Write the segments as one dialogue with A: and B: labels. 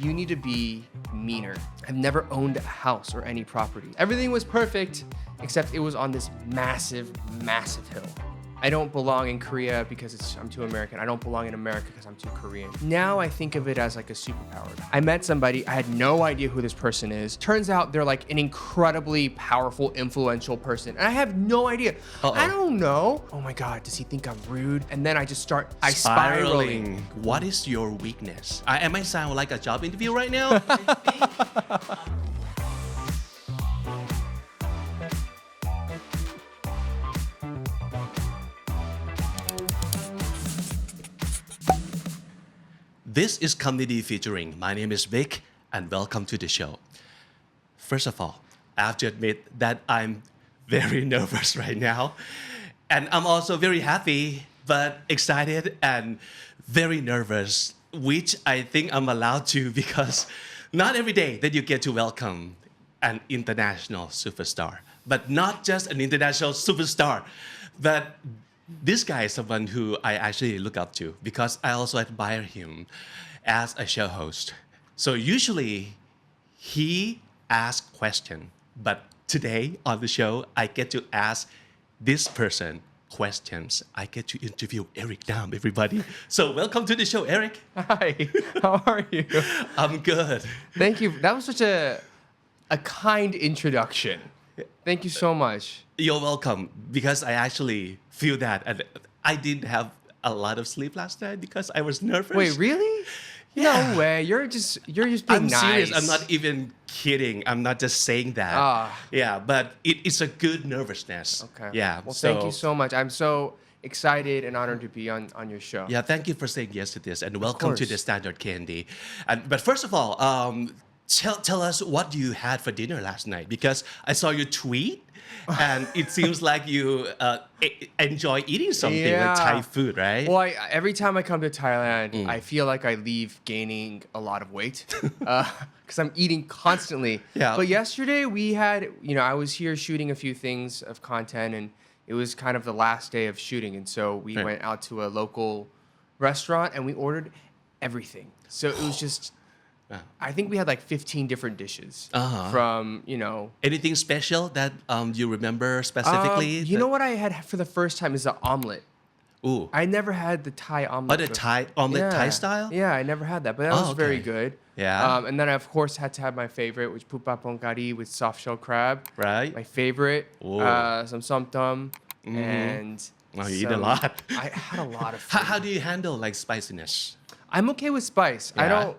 A: you need to be meaner. I've never owned a house or any property. Everything was perfect, except it was on this massive, massive hill. I don't belong in Korea because I'm too American. I don't belong in America because I'm too Korean. Now I think of it as like a superpower. I met somebody, I had no idea who this person is. Turns out they're like an incredibly powerful, influential person. And I have no idea. I don't know. Oh my God, does he think I'm rude? And then I spiraling.
B: What is your weakness? Am I sound like a job interview right now? This is Comedy Featuring. My name is Vic and welcome to the show. First of all, I have to admit that I'm very nervous right now. And I'm also very happy, but excited and very nervous, which I think I'm allowed to because not every day that you get to welcome an international superstar. But not just an international superstar, but this guy is someone who I actually look up to because I also admire him as a show host. So usually he asks questions, but today on the show, I get to ask this person questions. I get to interview ericnam, everybody. So welcome to the show, Eric.
A: Hi, how are you?
B: I'm good.
A: Thank you. That was such a kind introduction. Thank you so much.
B: You're welcome because I actually feel that. And I didn't have a lot of sleep last night because I was nervous.
A: Wait, really?
B: Yeah.
A: No way. You're just being
B: I'm
A: nice.
B: serious. I'm not even kidding. I'm not just saying that. Yeah, but it's a good nervousness.
A: Okay.
B: Yeah.
A: Well, thank you so much. I'm so excited and honored to be on your show.
B: Yeah, thank you for saying yes to this and welcome to the Standard Candy. But first of all, tell us what you had for dinner last night because I saw your tweet and it seems like you enjoy eating something like Thai food, right?
A: Well, every time I come to Thailand, I feel like I leave gaining a lot of weight because I'm eating constantly.
B: Yeah.
A: But yesterday we had, I was here shooting a few things of content and it was kind of the last day of shooting. And so we went out to a local restaurant and we ordered everything. So it was just... I think we had like 15 different dishes from,
B: Anything special that you remember specifically?
A: You know what I had for the first time is the omelet.
B: Ooh.
A: I never had the Thai omelet.
B: Oh, the Thai omelet, Thai style?
A: Yeah, I never had that, but that was very good.
B: Yeah.
A: And then I, of course, had to have my favorite, which pupa pongkari with soft shell crab.
B: Right.
A: My favorite, some somtam, and
B: you eat a lot.
A: I had a lot of food.
B: How do you handle like spiciness?
A: I'm okay with spice.
B: Yeah.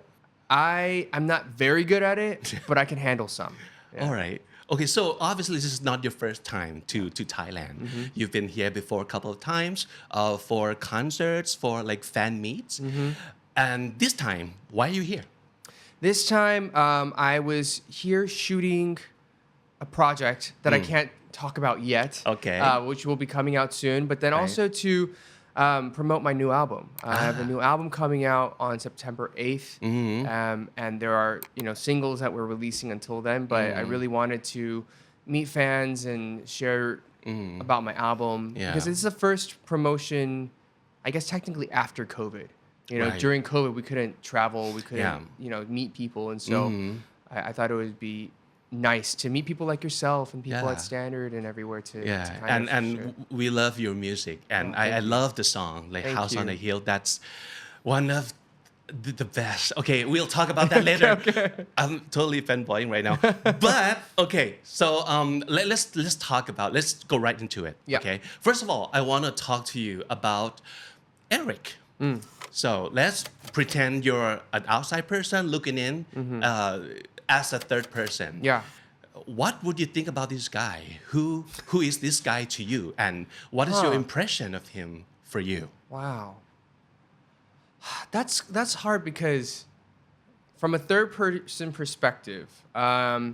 A: I'm not very good at it, but I can handle some. Yeah.
B: All right. Okay, so obviously this is not your first time to Thailand. You've been here before a couple of times for concerts, for like fan meets. And this time, why are you here?
A: This time, I was here shooting a project that I can't talk about yet, which will be coming out soon, but then also to promote my new album. I have a new album coming out on September 8th, and there are singles that we're releasing until then. But I really wanted to meet fans and share about my album because this is the first promotion, I guess technically after COVID. During COVID we couldn't travel, we couldn't meet people, and so I thought it would be nice to meet people like yourself and people at Standard and everywhere to kind of share.
B: We love your music and I love the song like House on a Hill. That's one of the best. Okay, we'll talk about that later. I'm totally fanboying right now. But okay, so let's talk about, let's go right into it. Okay, first of all, I want to talk to you about Eric. So let's pretend you're an outside person looking in as a third person. What would you think about this guy? Who is this guy to you? And what is your impression of him for you?
A: Wow. That's hard because from a third person perspective, I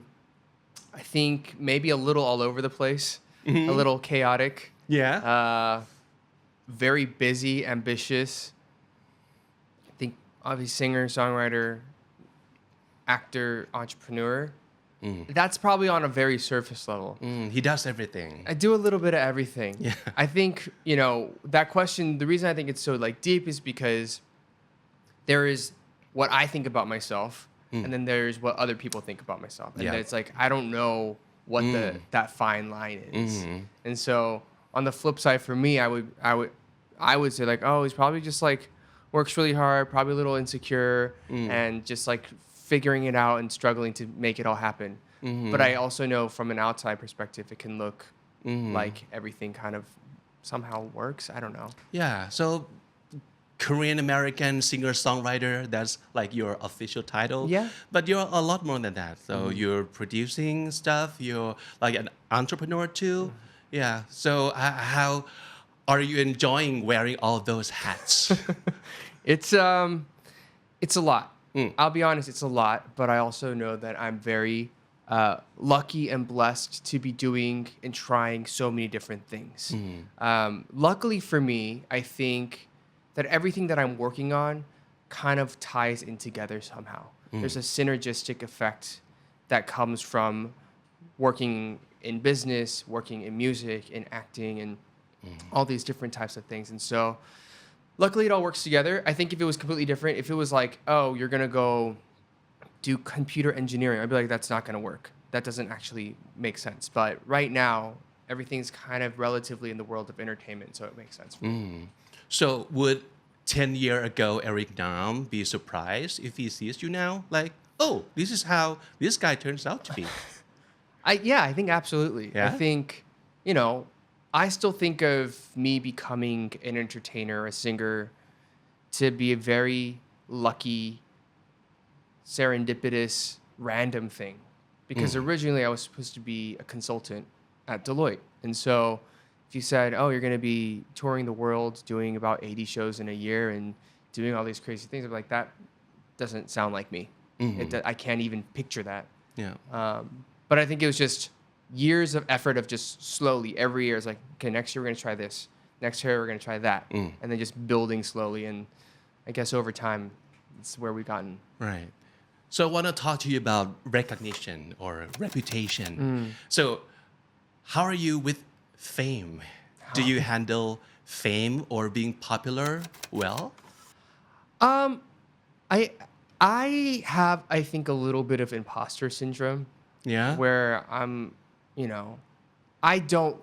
A: think maybe a little all over the place, a little chaotic. Very busy, ambitious. I think obviously singer, songwriter, actor, entrepreneur. That's probably on a very surface level.
B: He does everything.
A: I do a little bit of everything. I think, that question, the reason I think it's so deep is because there is what I think about myself, and then there's what other people think about myself, and it's like I don't know what that fine line is. And so on the flip side for me, I would say like, oh, he's probably just like works really hard, probably a little insecure, and just like figuring it out and struggling to make it all happen. But I also know from an outside perspective, it can look like everything kind of somehow works. I don't know.
B: Yeah. So Korean American singer songwriter, that's like your official title.
A: Yeah.
B: But you're a lot more than that. So you're producing stuff. You're like an entrepreneur too. Yeah. So how are you enjoying wearing all those hats?
A: It's a lot. I'll be honest, it's a lot. But I also know that I'm very lucky and blessed to be doing and trying so many different things. Luckily for me, I think that everything that I'm working on kind of ties in together somehow. There's a synergistic effect that comes from working in business, working in music, in acting, and all these different types of things. And so luckily it all works together. I think if it was completely different, if it was like, oh, you're going to go do computer engineering, I'd be like, that's not going to work. That doesn't actually make sense. But right now, everything's kind of relatively in the world of entertainment, so it makes sense for me.
B: So would 10 years ago ericnam be surprised if he sees you now? Like, oh, this is how this guy turns out to be.
A: I think absolutely.
B: Yeah?
A: I think, you know, I still think of me becoming an entertainer, a singer, to be a very lucky, serendipitous, random thing. Because originally I was supposed to be a consultant at Deloitte. And so if you said, oh, you're going to be touring the world, doing about 80 shows in a year and doing all these crazy things, I'm like, that doesn't sound like me. I can't even picture that.
B: Yeah.
A: But I think it was just years of effort of just slowly every year. It's like, okay, next year we're going to try this. Next year we're going to try that. And then just building slowly. And I guess over time, it's where we've gotten.
B: Right. So I want to talk to you about recognition or reputation. So how are you with fame? Do you handle fame or being popular well?
A: I have, I think, a little bit of imposter syndrome.
B: Yeah.
A: Where I'm, you know, I don't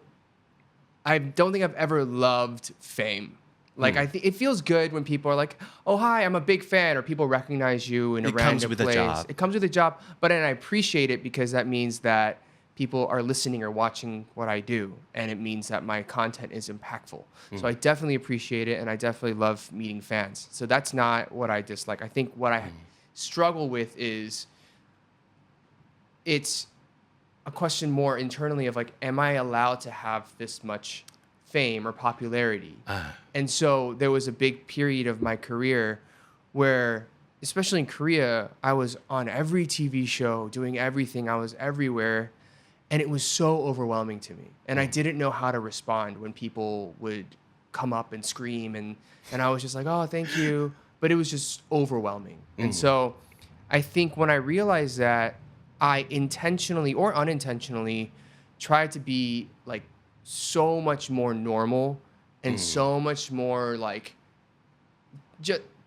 A: think I've ever loved fame. Like I think it feels good when people are like, "Oh, hi, I'm a big fan," or people recognize you in a random place. It comes with a job, but and I appreciate it because that means that people are listening or watching what I do, and it means that my content is impactful. So I definitely appreciate it, and I definitely love meeting fans. So that's not what I dislike. I think what I struggle with is it's a question more internally of like, am I allowed to have this much fame or popularity? And so there was a big period of my career where, especially in Korea, I was on every TV show, doing everything. I was everywhere. And it was so overwhelming to me. And I didn't know how to respond when people would come up and scream. And I was just like, oh, thank you. But it was just overwhelming. And so I think when I realized that, I intentionally or unintentionally tried to be like so much more normal and so much more like,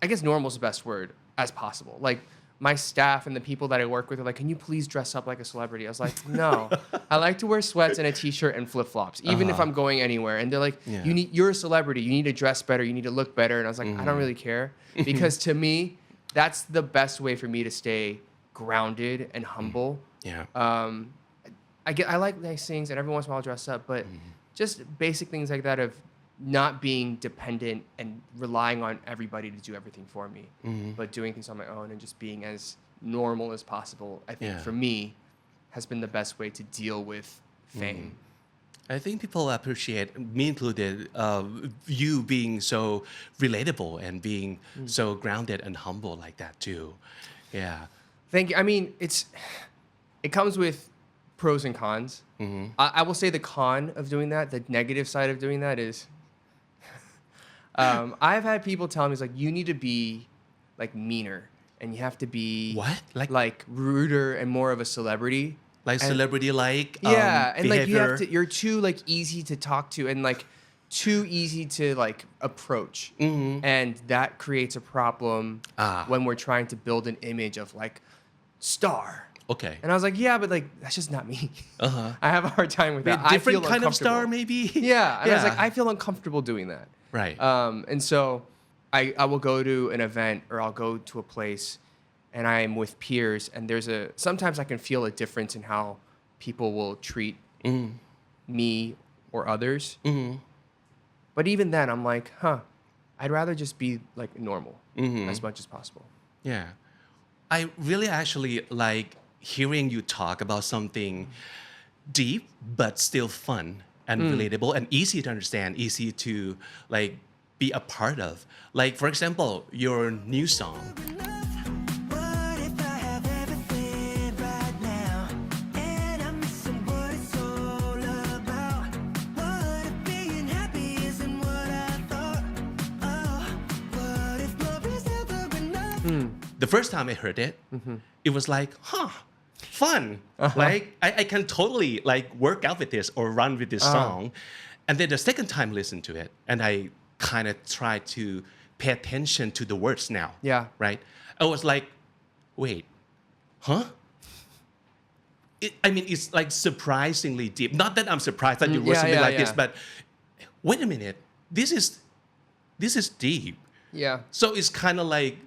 A: I guess normal is the best word, as possible. Like my staff and the people that I work with are like, can you please dress up like a celebrity? I was like, no, I like to wear sweats and a t-shirt and flip-flops, even if I'm going anywhere. And they're like, you're a celebrity. You need to dress better. You need to look better. And I was like, I don't really care. Because to me, that's the best way for me to stay grounded and humble. I like nice things and every once in a while I'll dress up, but just basic things like that of not being dependent and relying on everybody to do everything for me, but doing things on my own and just being as normal as possible, I think for me has been the best way to deal with fame.
B: I think people appreciate, me included, you being so relatable and being so grounded and humble like that too. Yeah.
A: Thank you. I mean, it comes with pros and cons. I will say the con of doing that, the negative side of doing that is, I've had people tell me, it's like, you need to be like meaner and you have to be like ruder and more of a celebrity.
B: Like celebrity like
A: and
B: behavior.
A: like you're too like easy to talk to and like too easy to like approach. And that creates a problem when we're trying to build an image of like star.
B: Okay.
A: And I was like, yeah, but like that's just not me. I have a hard time with that.
B: Different kind of star, maybe.
A: Yeah. And I was like, I feel uncomfortable doing that.
B: Right.
A: And so I will go to an event or I'll go to a place and I'm with peers and sometimes I can feel a difference in how people will treat me or others. But even then I'm like, I'd rather just be like normal as much as possible.
B: Yeah. I really actually like hearing you talk about something deep but still fun and relatable and easy to understand, easy to like be a part of. Like for example, your new song. The first time I heard it, it was like, fun. Like I can totally like work out with this or run with this song. And then the second time I listened to it and I kind of tried to pay attention to the words now.
A: Yeah.
B: Right? I was like, wait, huh? It's like surprisingly deep. Not that I'm surprised that you wrote something like this, but wait a minute. This is deep.
A: Yeah.
B: So it's kind of like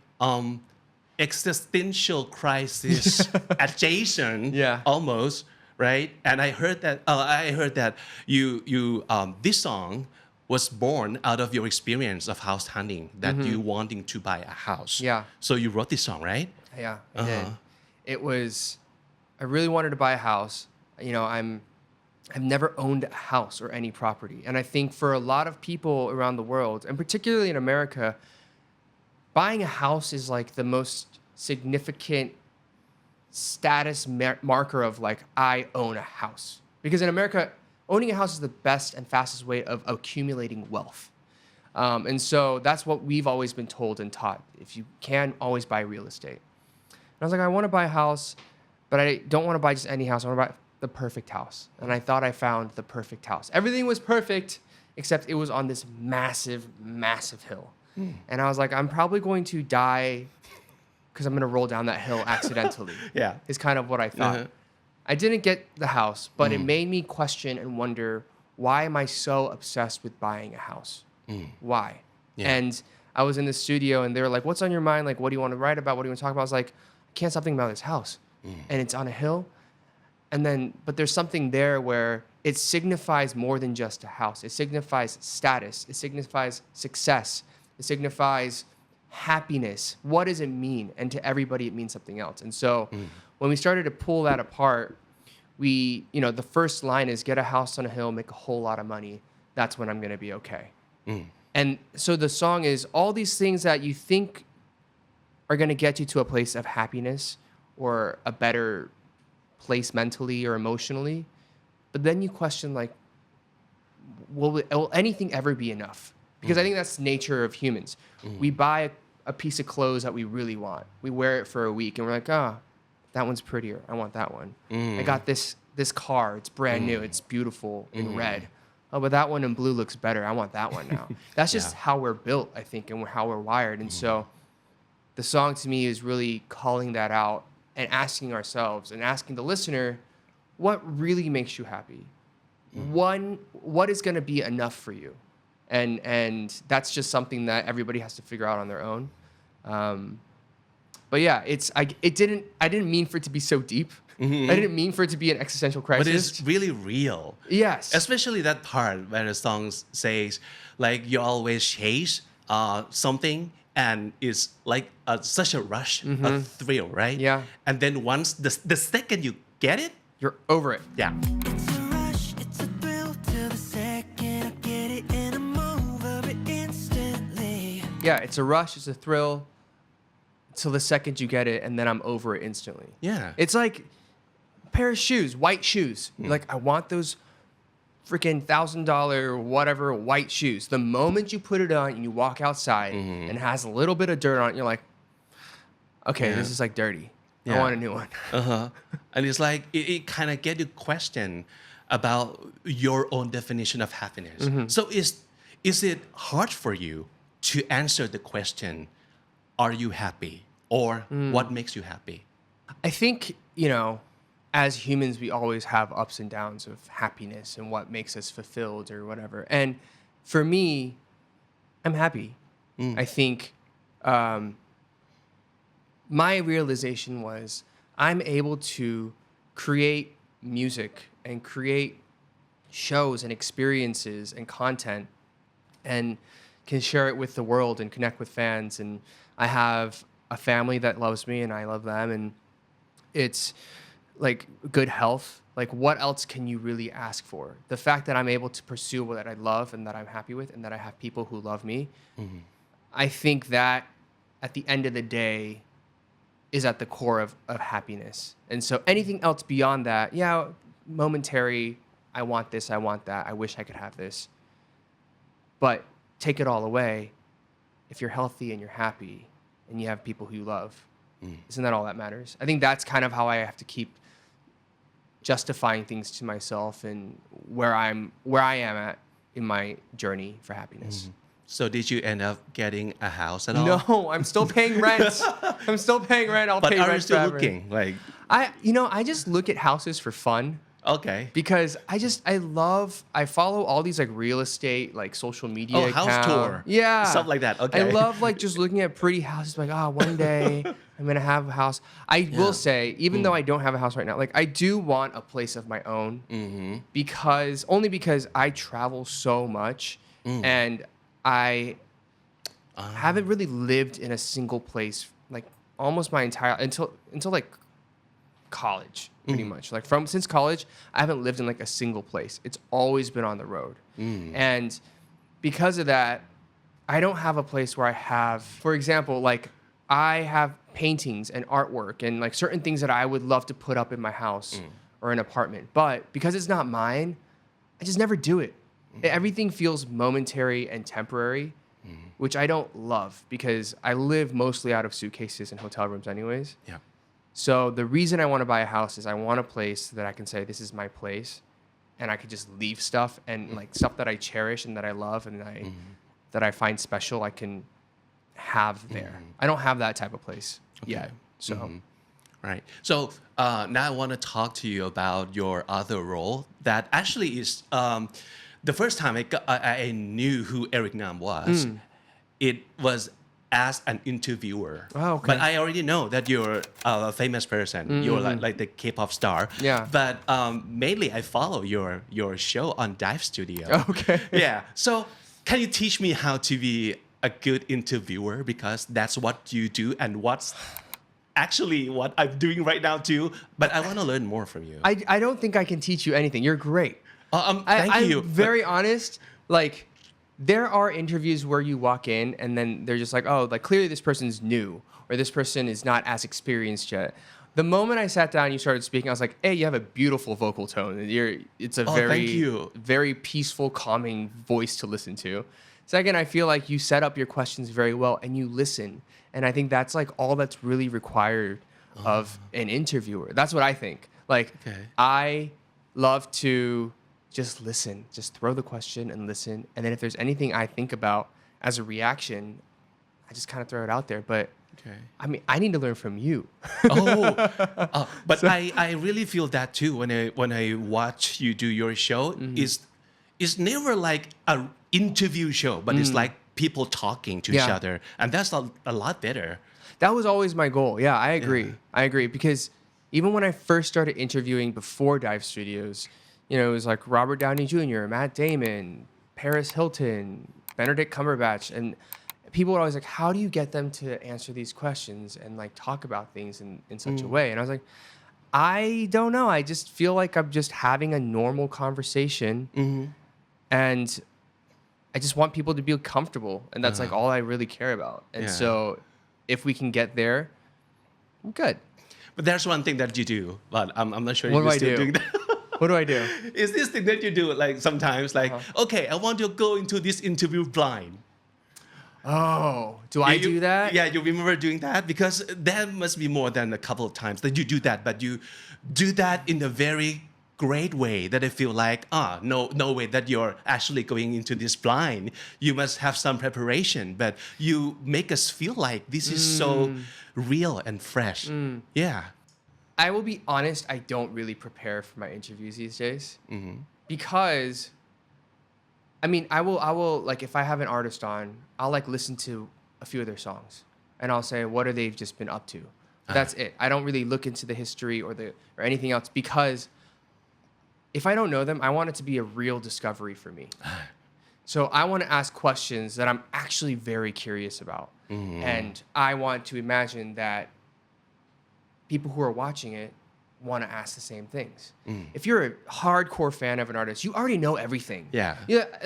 B: existential crisis adjacent, almost, right? And I heard that you this song was born out of your experience of house hunting, that you wanting to buy a house.
A: Yeah.
B: So you wrote this song, right?
A: Yeah, I did. It was, I really wanted to buy a house. You know, I've never owned a house or any property. And I think for a lot of people around the world, and particularly in America, buying a house is like the most significant status marker of like, I own a house. Because in America, owning a house is the best and fastest way of accumulating wealth. And so that's what we've always been told and taught. If you can, always buy real estate. And I was like, I want to buy a house, but I don't want to buy just any house. I want to buy the perfect house. And I thought I found the perfect house. Everything was perfect, except it was on this massive, massive hill. And I was like, I'm probably going to die because I'm going to roll down that hill accidentally.
B: Yeah.
A: Is kind of what I thought. I didn't get the house, but it made me question and wonder, why am I so obsessed with buying a house? Why? Yeah. And I was in the studio and they were like, what's on your mind? Like, what do you want to write about? What do you want to talk about? I was like, I can't stop thinking about this house. And it's on a hill. And then, but there's something there where it signifies more than just a house. It signifies status. It signifies success. It signifies happiness. What does it mean? And to everybody, it means something else. And so when we started to pull that apart, the first line is get a house on a hill, make a whole lot of money. That's when I'm going to be okay. And so the song is all these things that you think are going to get you to a place of happiness or a better place mentally or emotionally. But then you question, like, will anything ever be enough? Because I think that's the nature of humans. We buy a piece of clothes that we really want. We wear it for a week and we're like, that one's prettier. I want that one. I got this car. It's brand new. It's beautiful in red. Oh, but that one in blue looks better. I want that one now. That's just how we're built, I think, and how we're wired. And so the song to me is really calling that out and asking ourselves and asking the listener, what really makes you happy? What is going to be enough for you? And that's just something that everybody has to figure out on their own. But yeah, I didn't mean for it to be so deep. I didn't mean for it to be an existential crisis.
B: But it's really real.
A: Yes.
B: Especially that part where the song says, like, you always chase something and it's like such a rush, a thrill, right?
A: Yeah.
B: And then once the second you get it,
A: you're over it.
B: Yeah.
C: It's a rush, it's a thrill till the second I get it and I'm over it instantly.
A: Yeah, it's a rush, it's a thrill till the second you get it and then I'm over it instantly.
B: Yeah.
A: It's like a pair of shoes, white shoes. You're like, I want those freaking $1,000 whatever white shoes. The moment you put it on and you walk outside and it has a little bit of dirt on it, you're like, okay, this is like dirty. I want a new one.
B: And it's like, it kind of get you question about your own definition of happiness. So is it hard for you to answer the question, are you happy? Or what makes you happy?
A: I think, as humans, we always have ups and downs of happiness and what makes us fulfilled or whatever. And for me, I'm happy. I think my realization was I'm able to create music and create shows and experiences and content and can share it with the world and connect with fans. And I have a family that loves me and I love them. And it's like good health. Like what else can you really ask for? The fact that I'm able to pursue what I love and that I'm happy with and that I have people who love me. I think that at the end of the day is at the core of happiness. And so anything else beyond that, momentary, I want this, I want that, I wish I could have this. But take it all away, if you're healthy and you're happy and you have people who you love, isn't that all that matters? I think that's kind of how I have to keep justifying things to myself and where I am at in my journey for happiness.
B: So did you end up getting a house at all?
A: No, I'm still paying rent. I'm still paying rent. I'll pay rent forever.
B: But are you still looking? Like
A: I just look at houses for fun.
B: Okay.
A: Because I follow all these like real estate, like social media
B: house tour.
A: Yeah.
B: Stuff like that. Okay.
A: I love like just looking at pretty houses like, one day I'm going to have a house. I will say, even though I don't have a house right now, like I do want a place of my own because I travel so much and I haven't really lived in a single place like almost my entire until like college pretty much. Like since college, I haven't lived in like a single place. It's always been on the road. And because of that, I don't have a place where I have, for example, like I have paintings and artwork and like certain things that I would love to put up in my house or an apartment. But because it's not mine, I just never do it. Everything feels momentary and temporary, which I don't love because I live mostly out of suitcases and hotel rooms anyways.
B: Yeah.
A: So the reason I want to buy a house is I want a place that I can say, this is my place. And I could just leave stuff and like stuff that I cherish and that I love and that I find special, I can have there. I don't have that type of place yet. So.
B: Right. So now I want to talk to you about your other role that actually is the first time I knew who ericnam was. It was as an interviewer.
A: Oh, okay.
B: But I already know that you're a famous person. You're like the K-pop star.
A: Yeah.
B: But mainly I follow your show on Dive Studio.
A: Okay.
B: Yeah. So can you teach me how to be a good interviewer? Because that's what you do and what's actually what I'm doing right now too. But I want to learn more from you.
A: I don't think I can teach you anything. You're great.
B: Thank you.
A: I'm very honest. Like, there are interviews where you walk in and then they're just like, oh, like clearly this person's new or this person is not as experienced yet. The moment I sat down and you started speaking, I was like, hey, you have a beautiful vocal tone. It's a very peaceful, calming voice to listen to. Second, I feel like you set up your questions very well and you listen. And I think that's like all that's really required of an interviewer. That's what I think. Like, I love to just listen, just throw the question and listen. And then if there's anything I think about as a reaction, I just kind of throw it out there. But I mean, I need to learn from you.
B: But so, I really feel that too when I watch you do your show. It's never like an interview show, but it's like people talking to each other. And that's a lot better.
A: That was always my goal. Yeah, I agree. I agree. Because even when I first started interviewing before Dive Studios, it was like Robert Downey Jr., Matt Damon, Paris Hilton, Benedict Cumberbatch. And people were always like, how do you get them to answer these questions and like talk about things in such a way? And I was like, I don't know. I just feel like I'm just having a normal conversation. And I just want people to be comfortable. And that's like all I really care about. And so if we can get there, I'm good.
B: But there's one thing that you do, but I'm not sure
A: what
B: you're still doing that.
A: What do I do?
B: Is this thing that you do like sometimes like, okay, I want to go into this interview blind.
A: Oh, I do that?
B: Yeah, you remember doing that? Because there must be more than a couple of times that you do that, but you do that in a very great way that I feel like, no way that you're actually going into this blind. You must have some preparation, but you make us feel like this is so real and fresh. Yeah.
A: I will be honest, I don't really prepare for my interviews these days because I mean, I will like if I have an artist on, I'll like listen to a few of their songs and I'll say what are they've just been up to. That's it. I don't really look into the history or anything else because if I don't know them, I want it to be a real discovery for me. So I want to ask questions that I'm actually very curious about. And I want to imagine that people who are watching it want to ask the same things. If you're a hardcore fan of an artist, you already know everything. Yeah,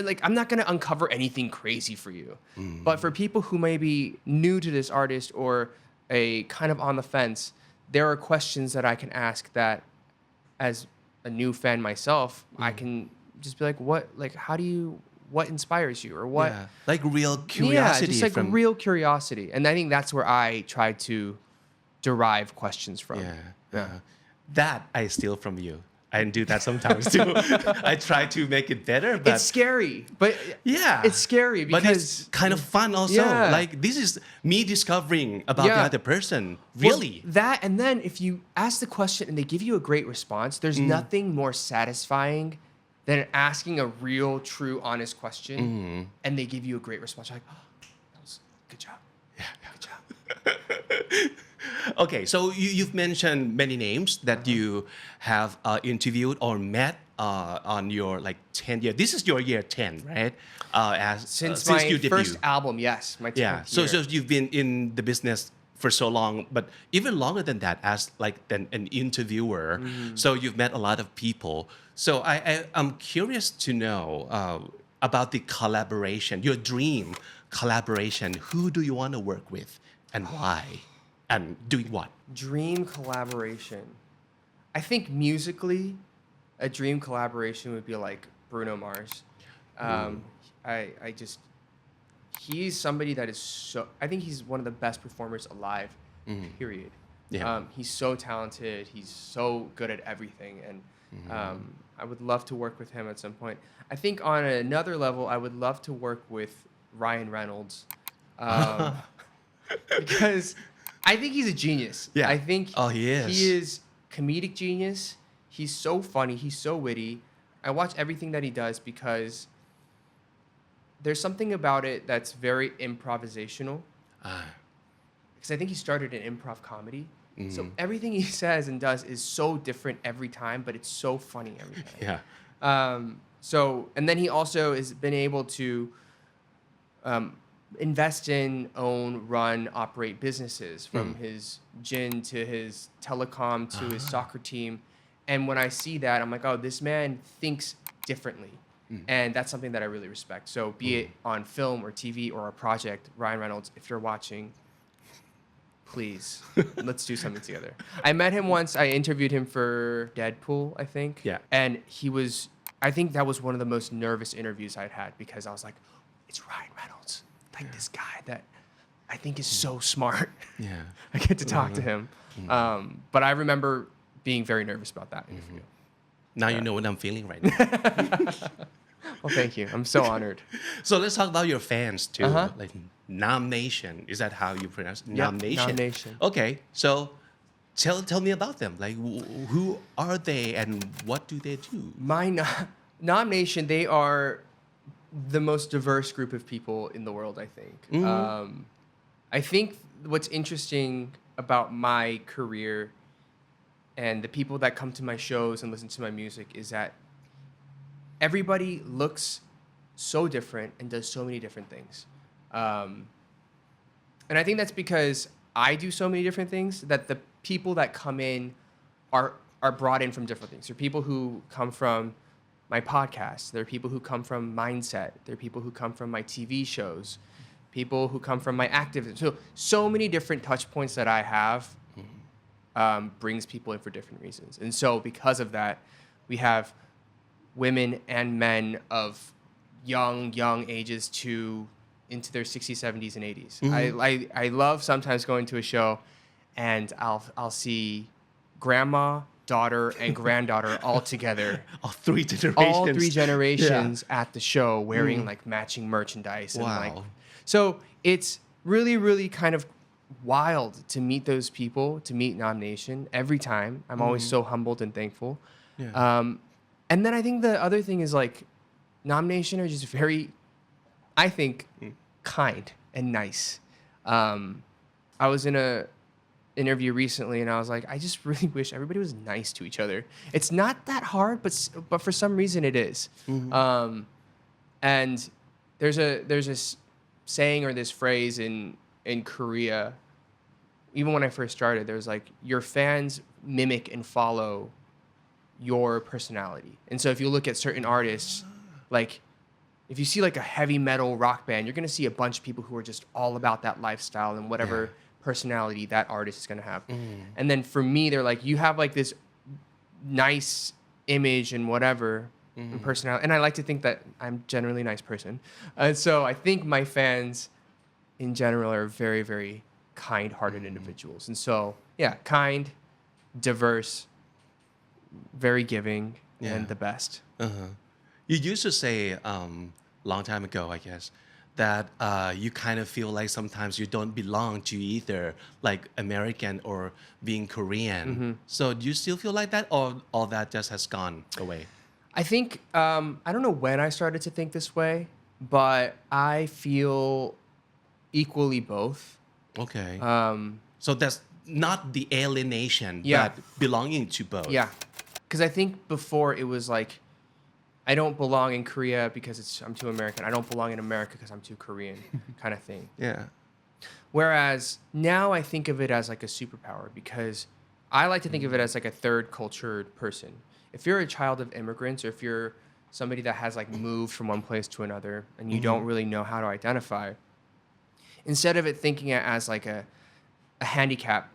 A: like I'm not going to uncover anything crazy for you. But for people who may be new to this artist or a kind of on the fence, there are questions that I can ask that as a new fan myself, I can just be like, what inspires you or what?
B: Like real curiosity.
A: Just like real curiosity. And I think that's where I try to derive questions from.
B: That I steal from you. I do that sometimes too. I try to make it better, but
A: it's scary. But it's scary because
B: but it's kind of fun also. Like this is me discovering about the other person. Really.
A: Well, that and then if you ask the question and they give you a great response, there's nothing more satisfying than asking a real, true, honest question and they give you a great response. You're like, oh, that was good job. Good job.
B: Okay, so you've mentioned many names that you have interviewed or met on your like 10 year. This is your year 10, right?
A: Since
B: my
A: you first album, yes, my 10th year.
B: So you've been in the business for so long, but even longer than that as like an interviewer. So you've met a lot of people. So I'm curious to know about the collaboration, your dream collaboration. Who do you want to work with and why? And doing what?
A: Dream collaboration. I think musically, a dream collaboration would be like Bruno Mars. He's somebody that is I think he's one of the best performers alive, period. He's so talented. He's so good at everything. And I would love to work with him at some point. I think on another level, I would love to work with Ryan Reynolds. Because I think he's a genius. I think he is comedic genius. He's so funny. He's so witty. I watch everything that he does because there's something about it that's very improvisational. Because I think he started in improv comedy. So everything he says and does is so different every time, but it's so funny every time. And then he also has been able to invest in, own, run, operate businesses from his gin to his telecom to his soccer team. And when I see that, I'm like, oh, this man thinks differently. And that's something that I really respect. So be it on film or TV or a project, Ryan Reynolds, if you're watching, please, let's do something together. I met him once. I interviewed him for Deadpool, I think. And I think that was one of the most nervous interviews I'd had because I was like, it's Ryan Reynolds. Like this guy that I think is so smart. I get to talk to him. But I remember being very nervous about that interview.
B: Now you know what I'm feeling right now.
A: Well, thank you. I'm so honored.
B: So let's talk about your fans too. Like Nam Nation. Is that how you pronounce it? Nam Nation?
A: Nam Nation.
B: Okay. So tell me about them. Like who are they and what do they do?
A: My Nam Nation, they are the most diverse group of people in the world, I think. I think what's interesting about my career and the people that come to my shows and listen to my music is that everybody looks so different and does so many different things. And I think that's because I do so many different things that the people that come in are brought in from different things. There are people who come from my podcast. There are people who come from Mindset. There are people who come from my TV shows. People who come from my activism. So many different touch points that I have brings people in for different reasons. And so because of that, we have women and men of young ages to into their 60s, 70s, and 80s. I love sometimes going to a show and I'll see grandma, daughter, and granddaughter all together.
B: All three generations
A: at the show wearing like matching merchandise. And so it's really, really kind of wild to meet those people, to meet Nom Nation every time. I'm always so humbled and thankful.
B: Yeah.
A: And then I think the other thing is like Nom Nation are just very, I think, kind and nice. I was in a interview recently and I was like, I just really wish everybody was nice to each other. It's not that hard, but for some reason it is. And there's this saying or this phrase in Korea. Even when I first started, there was like, your fans mimic and follow your personality. And so if you look at certain artists, like if you see like a heavy metal rock band, you're going to see a bunch of people who are just all about that lifestyle and whatever personality that artist is going to have. And then for me, they're like, you have like this nice image and whatever and personality. And I like to think that I'm generally a nice person. And so I think my fans in general are very, very kind-hearted individuals. And so, yeah, kind, diverse, very giving, and the best.
B: You used to say long time ago, I guess, that you kind of feel like sometimes you don't belong to either like American or being Korean. So do you still feel like that, or all that just has gone away?
A: I think, I don't know when I started to think this way, but I feel equally both.
B: Okay. So that's not the alienation,
A: Yeah.
B: but belonging to both.
A: Yeah. Because I think before it was like, I don't belong in Korea because I'm too American. I don't belong in America because I'm too Korean kind of thing.
B: Yeah.
A: Whereas now I think of it as like a superpower because I like to think of it as like a third cultured person. If you're a child of immigrants or if you're somebody that has like moved from one place to another and you don't really know how to identify, instead of it thinking it as like a handicap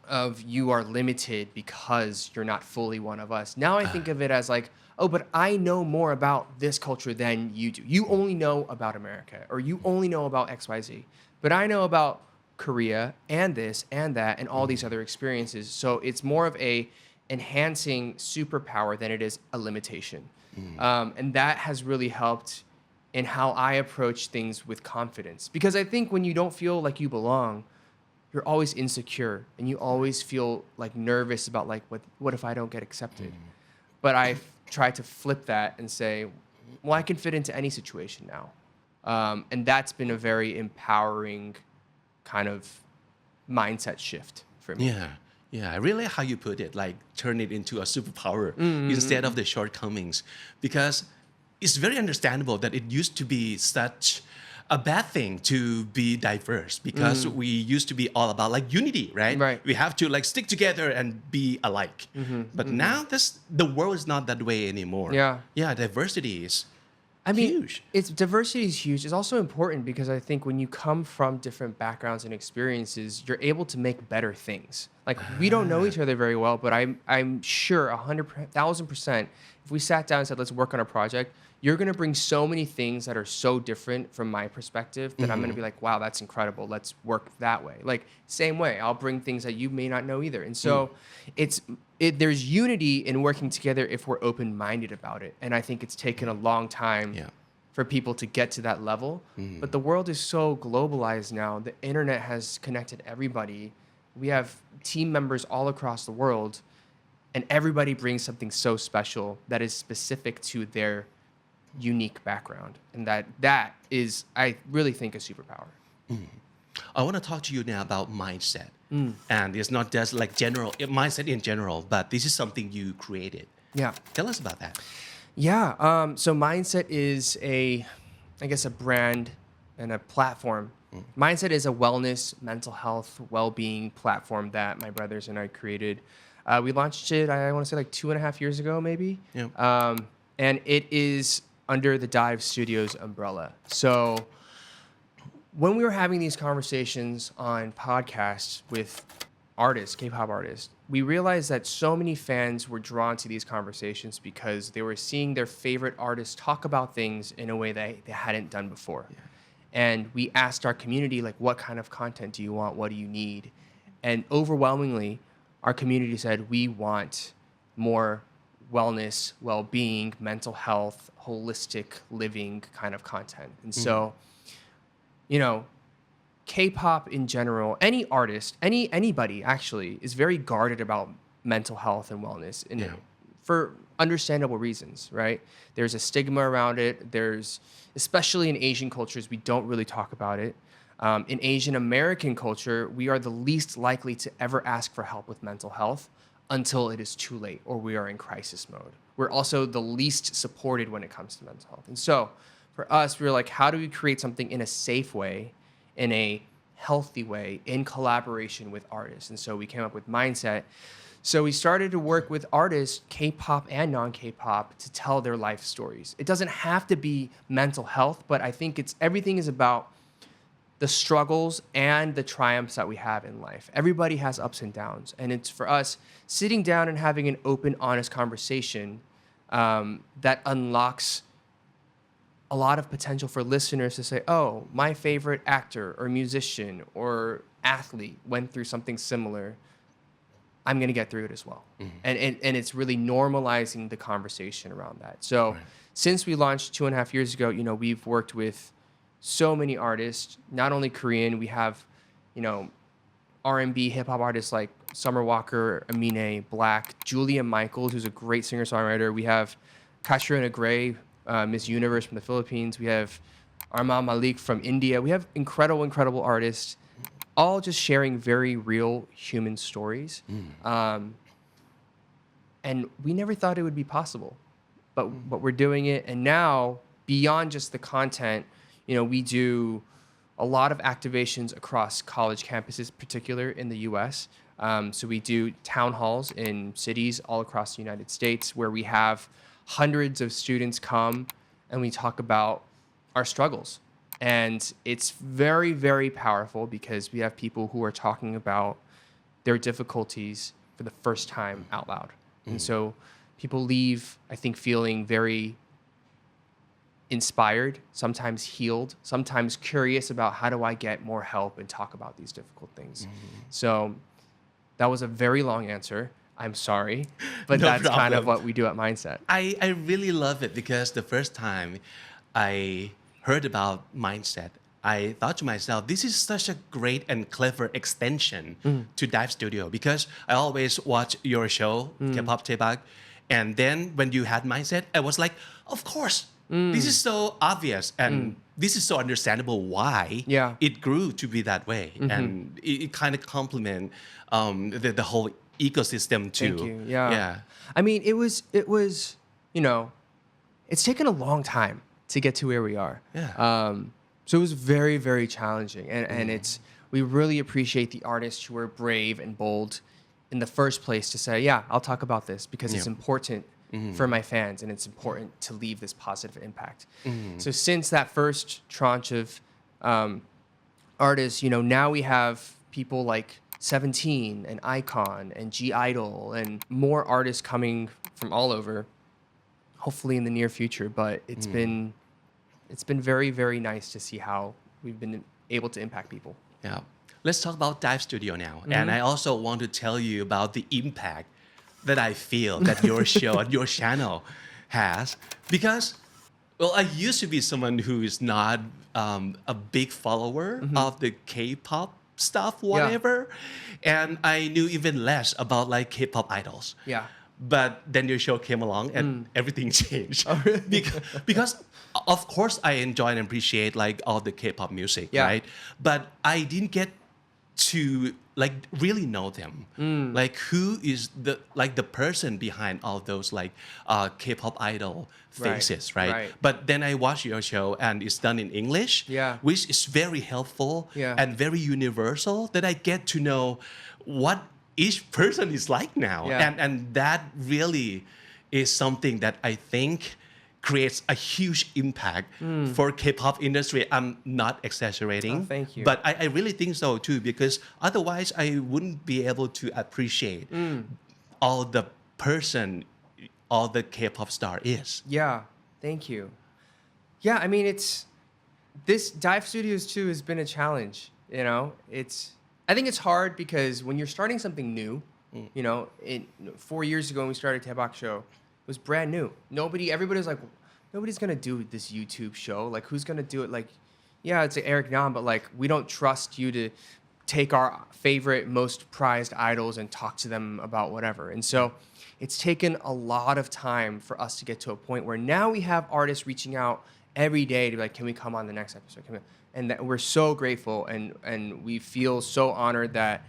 A: of you are limited because you're not fully one of us. Now I think of it as like, oh, but I know more about this culture than you do. You only know about America or you only know about XYZ. But I know about Korea and this and that and all these other experiences. So it's more of a enhancing superpower than it is a limitation. And that has really helped in how I approach things with confidence. Because I think when you don't feel like you belong, you're always insecure and you always feel like nervous about like, what if I don't get accepted? But I've tried to flip that and say, well, I can fit into any situation now. And that's been a very empowering kind of mindset shift for me.
B: Yeah, I really like how you put it, like turn it into a superpower instead of the shortcomings. Because it's very understandable that it used to be such a bad thing to be diverse because we used to be all about like unity, right?
A: Right.
B: We have to like stick together and be alike. But now the world is not that way anymore. Yeah, diversity is huge.
A: Diversity is huge. It's also important because I think when you come from different backgrounds and experiences, you're able to make better things. Like we don't know each other very well, but I'm sure 100,000% if we sat down and said, let's work on a project, you're going to bring so many things that are so different from my perspective that I'm going to be like, wow, that's incredible. Let's work that way. Like same way, I'll bring things that you may not know either. And so there's unity in working together if we're open-minded about it. And I think it's taken a long time for people to get to that level. But the world is so globalized now. The internet has connected everybody. We have team members all across the world, and everybody brings something so special that is specific to their unique background. And that is, I really think, a superpower.
B: I want to talk to you now about mindset. And it's not just like mindset in general, but this is something you created.
A: Yeah.
B: Tell us about that.
A: Yeah. So Mindset is a brand and a platform. Mindset is a wellness, mental health, well-being platform that my brothers and I created. We launched it, I want to say like 2.5 years ago, maybe.
B: Yeah.
A: And it is under the Dive Studios umbrella. So when we were having these conversations on podcasts with artists, K-pop artists, we realized that so many fans were drawn to these conversations because they were seeing their favorite artists talk about things in a way that they hadn't done before. Yeah. And we asked our community, like, what kind of content do you want? What do you need? And overwhelmingly, our community said, we want more wellness, well-being, mental health, holistic living kind of content. And so, K-pop in general, any artist, anybody actually is very guarded about mental health and wellness for understandable reasons, right? There's a stigma around it. Especially in Asian cultures, we don't really talk about it. In Asian American culture, we are the least likely to ever ask for help with mental health until it is too late or we are in crisis mode. We're also the least supported when it comes to mental health. And so for us, we were like, how do we create something in a safe way, in a healthy way, in collaboration with artists? And so we came up with Mindset. So we started to work with artists, K-pop and non-K-pop, to tell their life stories. It doesn't have to be mental health, but I think everything is about the struggles and the triumphs that we have in life. Everybody has ups and downs. And it's for us sitting down and having an open, honest conversation that unlocks a lot of potential for listeners to say, oh, my favorite actor or musician or athlete went through something similar. I'm going to get through it as well. And it's really normalizing the conversation around that. So since we launched 2.5 years ago, we've worked with so many artists, not only Korean, we have, R&B hip hop artists like Summer Walker, Amine, Black, Julia Michaels, who's a great singer-songwriter. We have Katrina Gray, Miss Universe from the Philippines. We have Arman Malik from India. We have incredible artists, all just sharing very real human stories. And we never thought it would be possible, but we're doing it. And now, beyond just the content, we do a lot of activations across college campuses, particular in the U.S. So we do town halls in cities all across the United States where we have hundreds of students come and we talk about our struggles. And it's very, very powerful because we have people who are talking about their difficulties for the first time out loud. And so people leave, I think, feeling very inspired, sometimes healed, sometimes curious about how do I get more help and talk about these difficult things. So that was a very long answer. I'm sorry, but that's kind of what we do at Mindset.
B: I really love it because the first time I heard about Mindset, I thought to myself, this is such a great and clever extension to Dive Studio because I always watch your show, K-pop Taebak, and then when you had Mindset, I was like, of course, this is so obvious and this is so understandable why it grew to be that way. And it kind of complement the whole ecosystem too.
A: Thank you. Yeah. I mean, it was, it's taken a long time to get to where we are. So it was very, very challenging. And we really appreciate the artists who were brave and bold in the first place to say, I'll talk about this because it's important for my fans and it's important to leave this positive impact. So since that first tranche of artists, now we have people like 17 and Icon and G Idol and more artists coming from all over, hopefully in the near future. But it's been very, very nice to see how we've been able to impact people.
B: Yeah. Let's talk about Dive Studio now. And I also want to tell you about the impact that I feel that your show and your channel has because, well, I used to be someone who is not a big follower of the K-pop stuff, whatever. And I knew even less about like K-pop idols. But then your show came along and everything changed.
A: Oh, really?
B: Because of course I enjoy and appreciate like all the K-pop music, right? But I didn't get to like really know them. Like who is the person behind all those like K-pop idol faces, right? But then I watch your show and it's done in English, which is very helpful and very universal that I get to know what each person is like now. And that really is something that I think creates a huge impact for K-pop industry. I'm not exaggerating.
A: Oh, thank you.
B: But I really think so too because otherwise I wouldn't be able to appreciate all the person all the K-pop star is.
A: Yeah, thank you. Yeah, I mean this Dive Studios too has been a challenge, I think it's hard because when you're starting something new, 4 years ago when we started DAEBAKSHOW, it was brand new. Everybody was like, nobody's gonna do this YouTube show. Like, who's gonna do it? Like, yeah, it's ericnam, but like we don't trust you to take our favorite, most prized idols and talk to them about whatever. And so it's taken a lot of time for us to get to a point where now we have artists reaching out every day to be like, can we come on the next episode? And that we're so grateful and we feel so honored that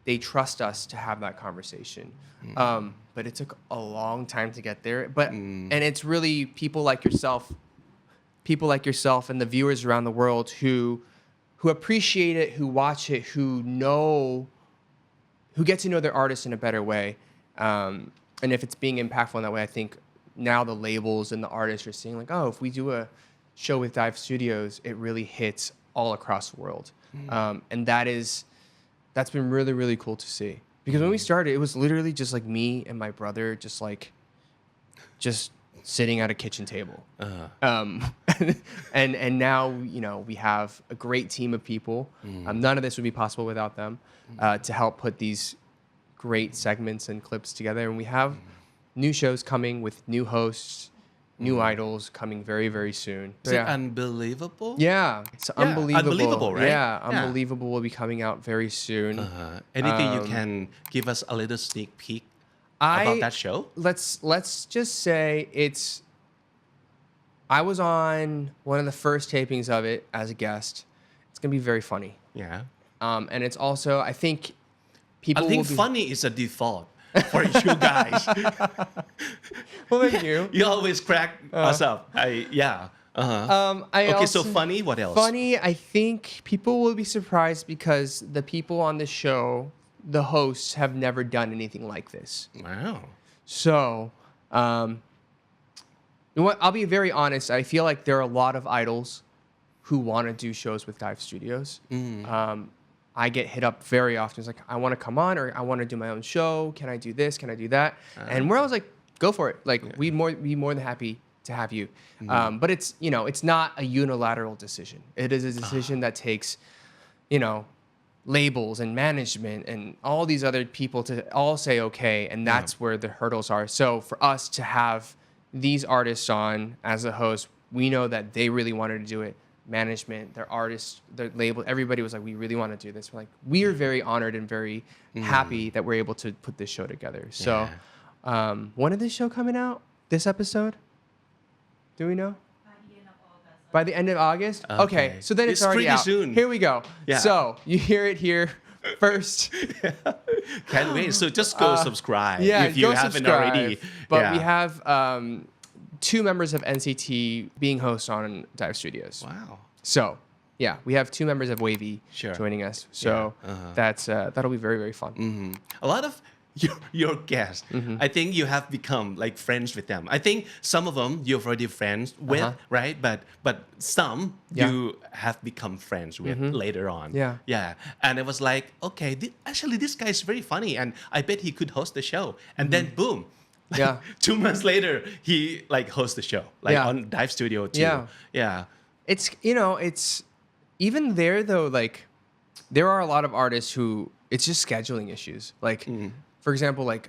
A: they trust us to have that conversation. But it took a long time to get there. And it's really people like yourself and the viewers around the world who appreciate it, who watch it, who get to know their artists in a better way. And if it's being impactful in that way, I think now the labels and the artists are seeing like, oh, if we do a show with Dive Studios, it really hits all across the world. And that's been really, really cool to see. Because when we started, it was literally just like me and my brother, just sitting at a kitchen table. And now, you know, we have a great team of people. None of this would be possible without them to help put these great segments and clips together. And we have new shows coming with new hosts, new idols coming very, very soon.
B: Is it unbelievable?
A: Yeah, it's unbelievable.
B: Unbelievable, right?
A: Yeah, Unbelievable will be coming out very soon.
B: Anything you can give us a little sneak peek about that show?
A: Let's just say I was on one of the first tapings of it as a guest. It's gonna be very funny.
B: Yeah.
A: And it's also, I think people.
B: I think funny is a default for you guys.
A: Well, thank you.
B: You always crack us up. So funny. What else?
A: Funny. I think people will be surprised because the people on the show, the hosts, have never done anything like this.
B: Wow.
A: So, you know what? I'll be very honest. I feel like there are a lot of idols who want to do shows with Dive Studios. I get hit up very often. It's like, I want to come on, or I want to do my own show. Can I do this? Can I do that? And we're always like, go for it. Like, we'd be more than happy to have you. But it's, you know, it's not a unilateral decision. It is a decision that takes, you know, labels and management and all these other people to all say okay, and that's where the hurdles are. So for us to have these artists on as a host, we know that they really wanted to do it. Management, their artists, their label, everybody was like, we really want to do this. We're like, we are very honored and very happy that we're able to put this show together. So when is this show coming out? This episode? Do we know? By the end of August? Okay. So then it's already
B: pretty
A: out.
B: soon.
A: Here we go.
B: Yeah.
A: So you hear it here first.
B: Can't wait. So just go subscribe if you
A: go
B: haven't
A: subscribe.
B: already.
A: But we have 2 members of NCT being hosts on Dive Studios.
B: Wow.
A: So, yeah, we have 2 members of Wavy joining us. So that'll be very, very fun.
B: A lot of your guests, I think you have become like friends with them. I think some of them you're already friends with, right? But some you have become friends with later on. Yeah. And it was like, okay, actually this guy is very funny, and I bet he could host the show. And then boom. 2 months later, he like hosts the show, like on Dive Studio too. Yeah.
A: It's, you know, it's even there though, like there are a lot of artists who it's just scheduling issues. Like, for example, like,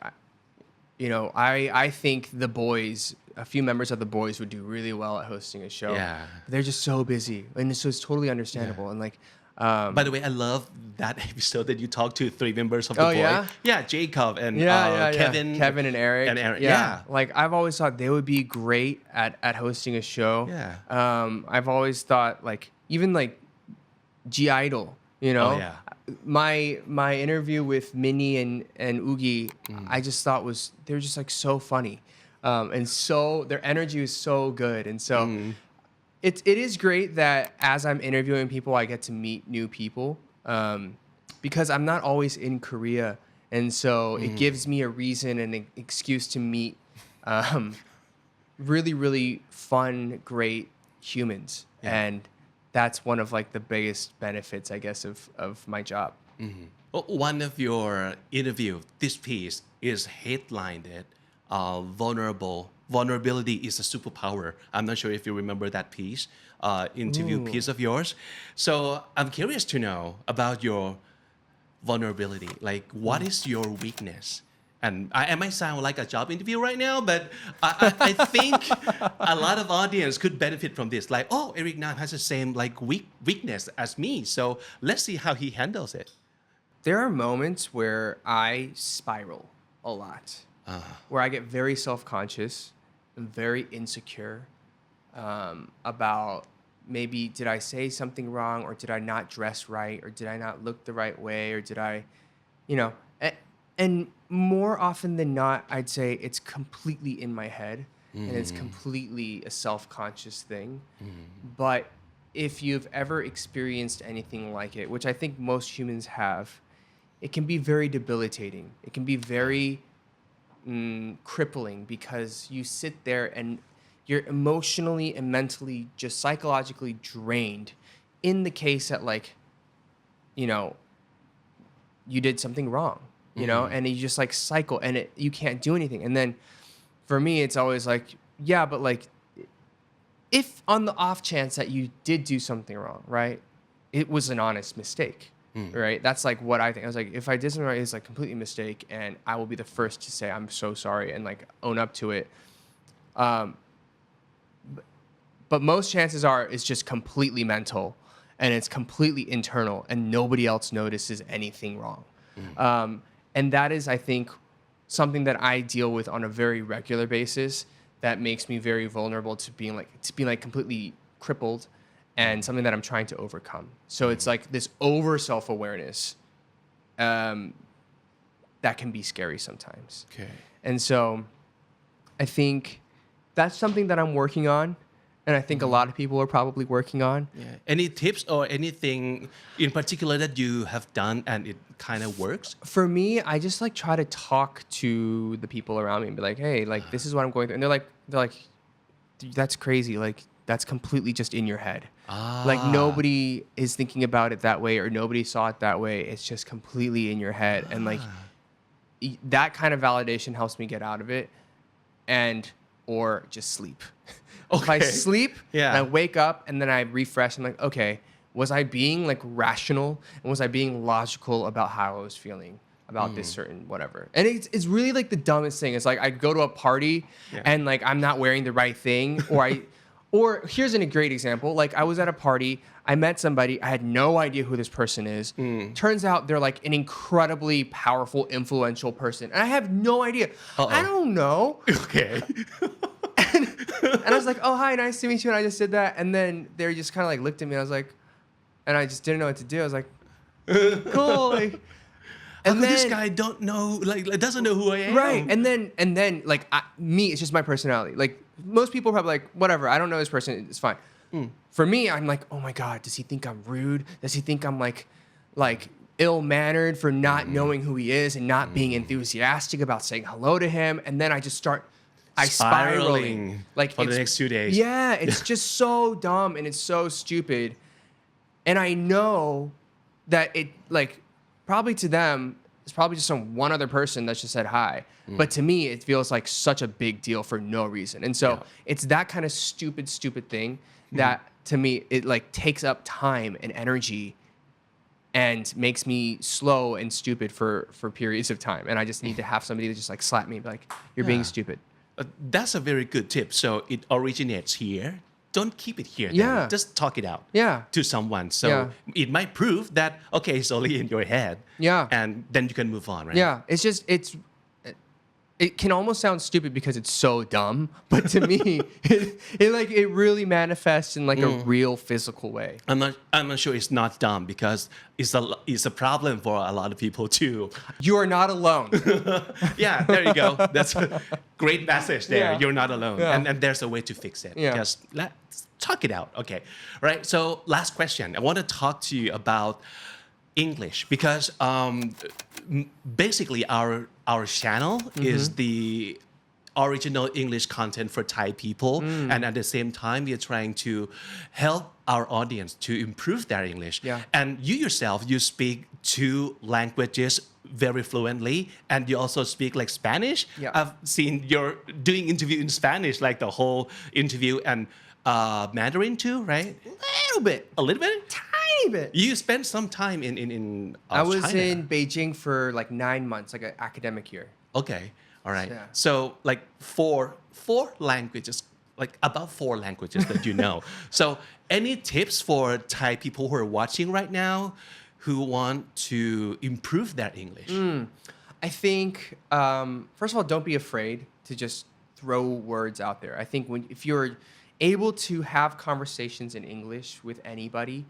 A: you know, I think the boys, a few members of the boys would do really well at hosting a show.
B: Yeah.
A: They're just so busy. And so it's totally understandable. And like,
B: by the way, I love that episode that you talked to 3 members of the boys. Yeah, Jacob and Kevin
A: and Eric. Like, I've always thought they would be great at hosting a show. I've always thought like, even like G-Idol, you know? My interview with Minnie and Oogie, I just thought they were just like so funny. And so their energy was so good. And so it is great that as I'm interviewing people, I get to meet new people because I'm not always in Korea. And so it gives me a reason and an excuse to meet really, really fun, great humans. And that's one of like the biggest benefits, I guess, of my job.
B: Well, one of your interview, this piece is headlined Vulnerability is a superpower. I'm not sure if you remember that piece, interview piece of yours. So I'm curious to know about your vulnerability. Like, what is your weakness? And I might sound like a job interview right now, but I think a lot of audience could benefit from this. Like, oh, ericnam has the same like weakness as me, so let's see how he handles it.
A: There are moments where I spiral a lot, where I get very self-conscious and very insecure about maybe did I say something wrong, or did I not dress right, or did I not look the right way, or did I, and more often than not, I'd say it's completely in my head and it's completely a self-conscious thing. But if you've ever experienced anything like it, which I think most humans have, it can be very debilitating. It can be very crippling because you sit there and you're emotionally and mentally, just psychologically drained in the case that you did something wrong. And you just cycle and you can't do anything. And then for me, it's always but if on the off chance that you did do something wrong, right? It was an honest mistake, right? That's what I think. I was if I did something wrong, it's completely a mistake, and I will be the first to say, I'm so sorry, and own up to it. But most chances are it's just completely mental and it's completely internal and nobody else notices anything wrong. And that is, I think, something that I deal with on a very regular basis that makes me very vulnerable to being completely crippled, and something that I'm trying to overcome. So it's this over self-awareness that can be scary sometimes.
B: Okay.
A: And so I think that's something that I'm working on. And I think a lot of people are probably working on.
B: Yeah. Any tips or anything in particular that you have done and it kind of works?
A: For me, I just try to talk to the people around me and be hey, this is what I'm going through. And they're like, that's crazy. That's completely just in your head. Nobody is thinking about it that way, or nobody saw it that way. It's just completely in your head. And that kind of validation helps me get out of it, or just sleep. Okay. If I sleep and I wake up and then I refresh, I'm okay, was I being rational, and was I being logical about how I was feeling about this certain whatever? And it's really the dumbest thing. It's I go to a party and I'm not wearing the right thing, or here's a great example. I was at a party, I met somebody, I had no idea who this person is. Turns out they're an incredibly powerful, influential person, and I have no idea. I don't know.
B: Okay.
A: And I was oh, hi, nice to meet you. And I just did that. And then they just kind of looked at me. And I was and I just didn't know what to do. I was cool.
B: And this guy doesn't know who I am.
A: Right. And then me, it's just my personality. Most people are probably whatever, I don't know this person, it's fine. For me, I'm oh my God, does he think I'm rude? Does he think I'm ill-mannered for not knowing who he is and not being enthusiastic about saying hello to him? And then I just start spiraling
B: for the next 2 days.
A: Yeah, it's just so dumb and it's so stupid. And I know that it probably to them, it's probably just one other person that just said hi. But to me, it feels such a big deal for no reason. And so it's that kind of stupid thing that to me, it takes up time and energy and makes me slow and stupid for periods of time. And I just need to have somebody to just slap me and be you're being stupid.
B: That's a very good tip. So it originates here. Don't keep it here.
A: Yeah.
B: Just talk it out.
A: Yeah.
B: To someone. So it might prove that, okay, it's only in your head.
A: Yeah.
B: And then you can move on, right?
A: Yeah. It can almost sound stupid because it's so dumb, but to me, it really manifests in a real physical way.
B: I'm not sure it's not dumb because it's a problem for a lot of people too.
A: You are not alone.
B: Yeah, there you go. That's a great message there.
A: Yeah.
B: You're not alone.
A: Yeah.
B: And there's a way to fix it.
A: Yeah.
B: Just let's talk it out. Okay. Right. So last question. I want to talk to you about English because basically our channel is the original English content for Thai people, and at the same time we are trying to help our audience to improve their English.
A: Yeah.
B: And you yourself, you speak 2 languages very fluently, and you also speak Spanish.
A: Yeah.
B: I've seen you're doing interview in Spanish, the whole interview, and Mandarin too, right? A little bit.
A: Tiny bit.
B: You spent some time in
A: I was
B: China.
A: in Beijing for 9 months, an academic year.
B: Okay, all right.
A: Yeah.
B: So like four languages, like about 4 languages that you know. So any tips for Thai people who are watching right now who want to improve their English?
A: I think first of all, don't be afraid to just throw words out there. I think if you're able to have conversations in English with anybody,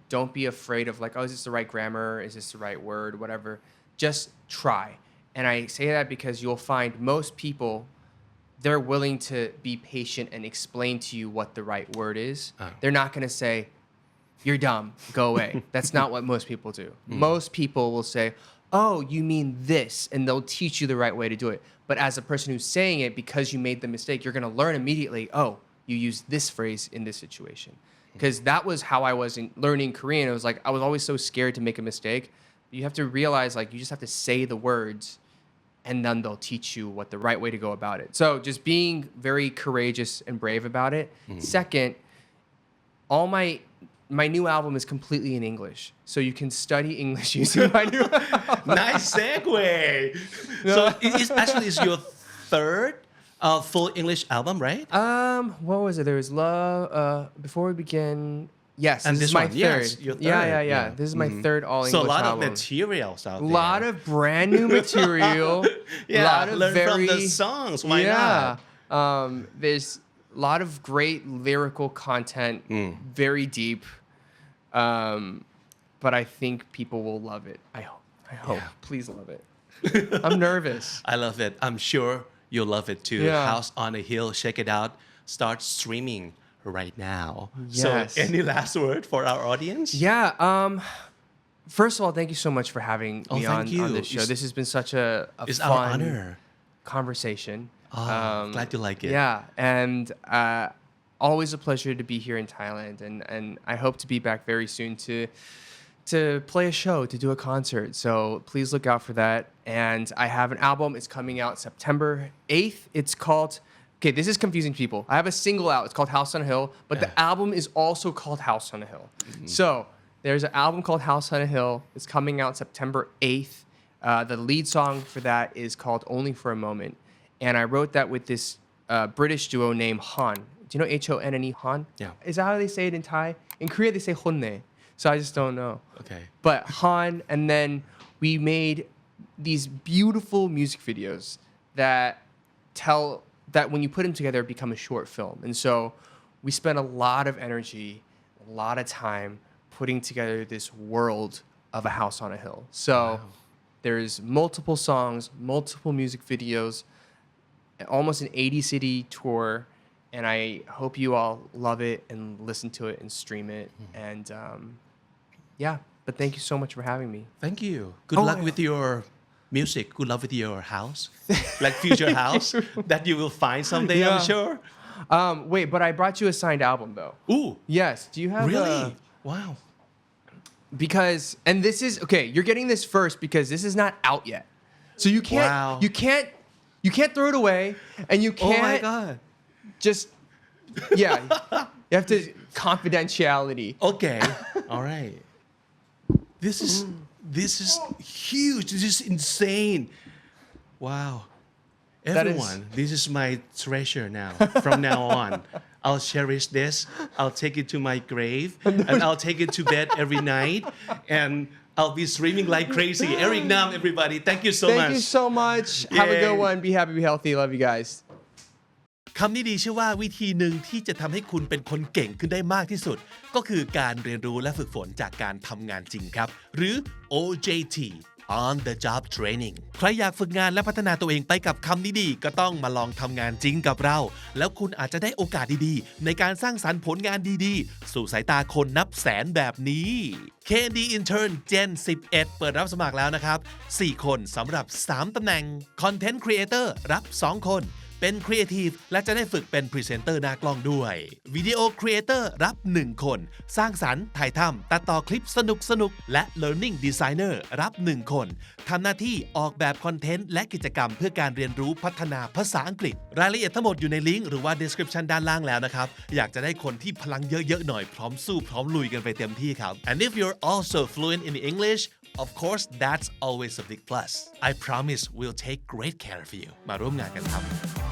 A: don't be afraid of like, oh, is this the right grammar? Is this the right word? Whatever. Just try. And I say that because you'll find most people, they're willing to be patient and explain to you what the right word is. They're not going to say, you're dumb, go away. That's not what most people do. Most people will say, oh, you mean this, and they'll teach you the right way to do it. But as a person who's saying it, because you made the mistake, you're going to learn immediately, oh, you use this phrase in this situation. Because that was how I was in learning Korean. It was like, I was always so scared to make a mistake. You have to realize, like, you just have to say the words, and then they'll teach you what the right way to go about it. So just being very courageous and brave about it. Second, all my new album is completely in English, so you can study English using my new album.
B: Nice segue. So it's your third full English album, right?
A: What was it? There was Love. Before we begin, yes,
B: And
A: this is
B: this
A: my
B: one,
A: third.
B: yes, your third,
A: Yeah. This is my third all English
B: So a lot
A: album.
B: of materials out
A: A
B: there.
A: lot of brand new material.
B: Yeah,
A: lot of
B: learn
A: very,
B: from the songs. Why not?
A: There's a lot of great lyrical content, very deep. But I think people will love it. I hope.
B: Yeah.
A: Please love it. I'm nervous.
B: I love it. I'm sure you'll love it too.
A: Yeah.
B: House on a Hill. Check it out. Start streaming right now.
A: Yes.
B: So any last word for our audience?
A: Yeah. First of all, thank you so much for having me
B: thank you.
A: on this show. This has been such a
B: It's
A: fun
B: our honor.
A: conversation.
B: Glad you like it.
A: Yeah, and always a pleasure to be here in Thailand, and I hope to be back very soon to play a show, to do a concert. So please look out for that. And I have an album. It's coming out September 8th. It's called, okay, this is confusing people. I have a single out. It's called House on a Hill, but the album is also called House on a Hill. So there's an album called House on a Hill. It's coming out September 8th. The lead song for that is called Only for a Moment. And I wrote that with this British duo named Han. Do you know Honne? Han?
B: Yeah.
A: Is that how they say it in Thai? In Korea, they say honne. So I just don't know.
B: Okay.
A: But Han, and then we made these beautiful music videos that when you put them together, become a short film. And so we spent a lot of energy, a lot of time putting together this world of a house on a hill. So there's multiple songs, multiple music videos, almost an 80-city tour. And I hope you all love it and listen to it and stream it. And yeah, but thank you so much for having me.
B: Thank you. Good luck with your music. Good luck with your house, like future house that you will find someday, I'm sure.
A: Wait, but I brought you a signed album though.
B: Ooh,
A: Yes. Do you have
B: really? Wow.
A: Because, and this is, okay, you're getting this first because this is not out yet. So you can't,
B: Wow.
A: you can't throw it away, and you
B: Oh
A: can't
B: my God.
A: just, yeah, you have to, confidentiality.
B: Okay. All right. This is huge. This is insane. Wow. Everyone, this is my treasure now. From now on, I'll cherish this. I'll take it to my grave, and I'll take it to bed every night, and I'll be streaming like crazy. ericnam, everybody. Thank you so much.
A: Thank you so much. Have a
B: Yay.
A: good one. Be happy, be healthy. Love you guys.
D: คำนี้ดีเชื่อว่าวิธีหนึ่งที่จะทำให้คุณเป็นคนเก่งขึ้นได้มากที่สุดก็คือการเรียนรู้และฝึกฝนจากการทำงานจริงครับหรือ OJT on the job training ใครอยากฝึกงานและพัฒนาตัวเองไปกับคำนี้ดีก็ต้องมาลองทำงานจริงกับเราแล้วคุณอาจจะได้โอกาสดีๆในการสร้างสรรค์ผลงานดีๆสู่สายตาคนนับแสนแบบนี้ KD Intern Gen 11 เปิดรับสมัครแล้วนะครับ4 คนสำหรับ3 ตำแหน่ง Content Creator รับ2 คน เป็นครีเอทีฟและจะได้ฝึกเป็นพรีเซนเตอร์หน้ากล้องด้วยวิดีโอครีเอเตอร์รับ1คนสร้างสรรค์ถ่ายทำตัดต่อคลิปสนุกและ Learning Designer รับ1คนทำหน้าที่ออกแบบคอนเทนต์และกิจกรรมเพื่อการเรียนรู้พัฒนาภาษาอังกฤษรายละเอียดทั้งหมดอยู่ในลิงก์หรือว่า description ด้านล่างแล้วนะครับอยากจะได้คนที่พลังเยอะๆหน่อยพร้อมสู้พร้อมลุยกันไปเต็มที่ครับ and if you're also fluent in English of course that's always a big plus I promise we'll take great care of you มาร่วมงานกันครับ